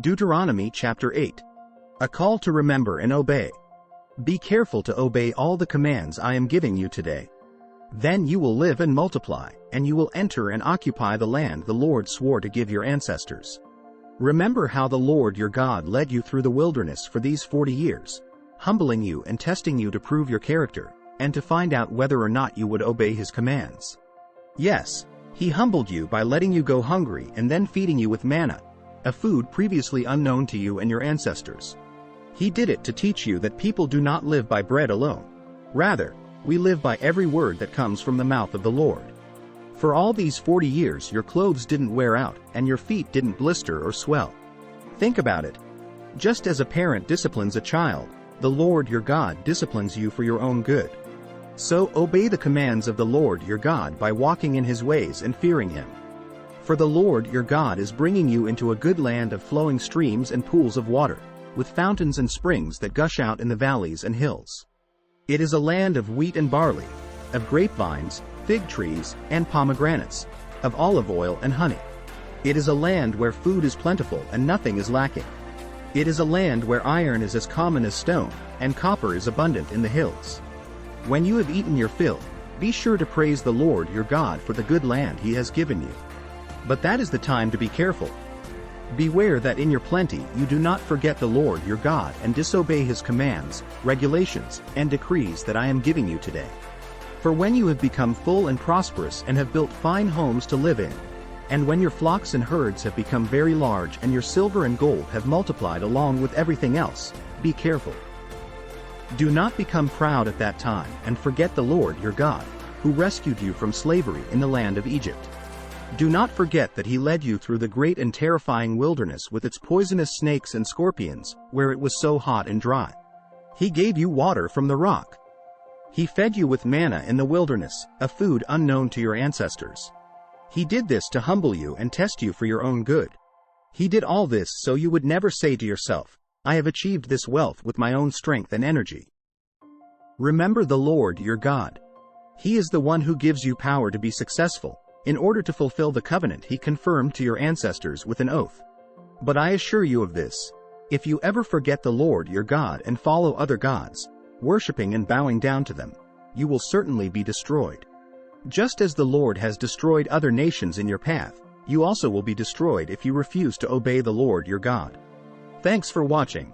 Deuteronomy chapter 8. A call to remember and obey. Be careful to obey all the commands I am giving you today. Then you will live and multiply, and you will enter and occupy the land the Lord swore to give your ancestors. Remember how the Lord your God led you through the wilderness for these 40 years, humbling you and testing you to prove your character, and to find out whether or not you would obey his commands. Yes, he humbled you by letting you go hungry and then feeding you with manna, a food previously unknown to you and your ancestors. He did it to teach you that people do not live by bread alone. Rather, we live by every word that comes from the mouth of the Lord. For all these 40 years your clothes didn't wear out and your feet didn't blister or swell. Think about it. Just as a parent disciplines a child, the Lord your God disciplines you for your own good. So obey the commands of the Lord your God by walking in his ways and fearing him. For the Lord your God is bringing you into a good land of flowing streams and pools of water, with fountains and springs that gush out in the valleys and hills. It is a land of wheat and barley, of grapevines, fig trees, and pomegranates, of olive oil and honey. It is a land where food is plentiful and nothing is lacking. It is a land where iron is as common as stone, and copper is abundant in the hills. When you have eaten your fill, be sure to praise the Lord your God for the good land he has given you. But that is the time to be careful. Beware that in your plenty you do not forget the Lord your God and disobey his commands, regulations, and decrees that I am giving you today. For when you have become full and prosperous and have built fine homes to live in, and when your flocks and herds have become very large and your silver and gold have multiplied along with everything else, be careful. Do not become proud at that time and forget the Lord your God, who rescued you from slavery in the land of Egypt. Do not forget that he led you through the great and terrifying wilderness with its poisonous snakes and scorpions, where it was so hot and dry. He gave you water from the rock. He fed you with manna in the wilderness, a food unknown to your ancestors. He did this to humble you and test you for your own good. He did all this so you would never say to yourself, I have achieved this wealth with my own strength and energy. Remember the Lord your God. He is the one who gives you power to be successful, in order to fulfill the covenant he confirmed to your ancestors with an oath. But I assure you of this: if you ever forget the Lord your God and follow other gods, worshipping and bowing down to them, you will certainly be destroyed. Just as the Lord has destroyed other nations in your path, you also will be destroyed if you refuse to obey the Lord your God. Thanks for watching.